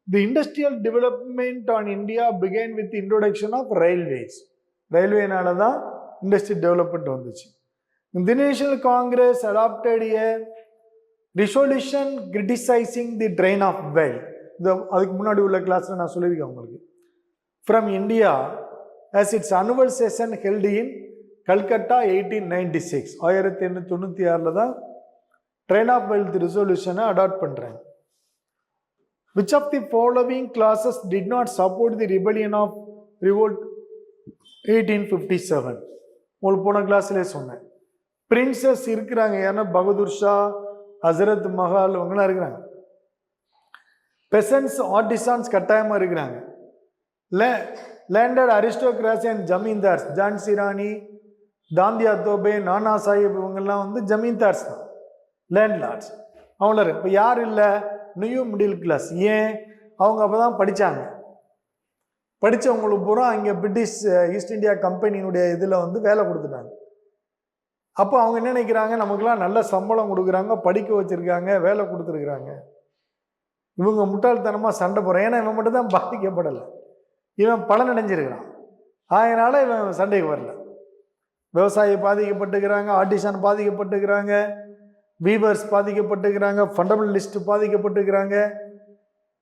The industrial development on India began with the introduction of railways. Railway-னால தான் industry development வந்துச்சு. The National Congress adopted a resolution criticizing the drain of wealth. அதுக்கு முன்னாடி உள்ள கிளாஸ்ல நான் சொல்லியிருக்கேன் உங்களுக்கு. From India as its annual session held in Calcutta 1896. 1896ல தான் drain of wealth resolution adopt பண்றாங்க. Which of the following clauses did not support the rebellion of revolt 1857? உங்களுக்கு போன கிளாஸ்லேயே சொன்னேன். பிரின்சஸ் இருக்கிறாங்க, ஏன்னா பகதூர் ஷா, ஹசரத் மஹால் இவங்களாம் இருக்கிறாங்க. பெசன்ஸ் ஆர்டிசான்ஸ் கட்டாயமாக இருக்கிறாங்க. லேண்டட் அரிஸ்டோகிராசி அண்ட் ஜமீன்தார்ஸ், ஜான்சி ராணி, தாந்தியா தோபே, நானா சாஹிப் இவங்கெல்லாம் வந்து ஜமீன்தார்ஸ் தான், லேண்ட்லார்ட்ஸ். அவங்கள இப்போ யார் இல்லை? New middle class. ஏன்? அவங்க அப்போ தான் படித்தாங்க. படித்தவங்களுக்கு பூரா இங்கே பிரிட்டிஷ் ஈஸ்ட் இந்தியா கம்பெனியினுடைய இதில் வந்து வேலை கொடுத்துட்டாங்க. அப்போ அவங்க என்ன நினைக்கிறாங்க, நமக்குலாம் நல்ல சம்பளம் கொடுக்குறாங்க, படிக்க வச்சுருக்காங்க, வேலை கொடுத்துருக்குறாங்க, இவங்க முட்டாள்தனமாக சண்டை போகிறான். ஏன்னா இவன் மட்டும் தான் பாதிக்கப்படலை, இவன் பலன் அடைஞ்சிருக்கிறான். அதனால் இவன் சண்டைக்கு வரல. விவசாயி பாதிக்கப்பட்டுக்கிறாங்க, ஆர்டிசான் பாதிக்கப்பட்டுக்கிறாங்க, வீவர்ஸ் பாதிக்கப்பட்டுக்கிறாங்க, ஃபண்டமெண்டலிஸ்ட் பாதிக்கப்பட்டுக்கிறாங்க,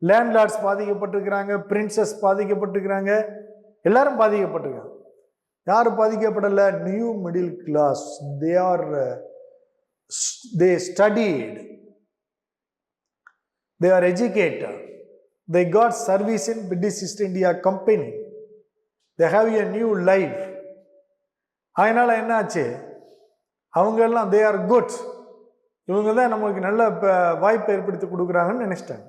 லேண்ட்லார்ட்ஸ் பாதிக்கப்பட்டிருக்கிறாங்க, பிரின்சஸ் பாதிக்கப்பட்டிருக்கிறாங்க, எல்லாரும் பாதிக்கப்பட்டிருக்காங்க. யார் பாதிக்கப்படலை? New middle class. They studied, they are educated, they got service in British East India company, they have a new life. அதனால என்னாச்சு, அவங்க எல்லாம் தே ஆர் குட், இவங்க தான் நமக்கு நல்ல வாய்ப்பை ஏற்படுத்தி கொடுக்குறாங்கன்னு நினைச்சிட்டாங்க.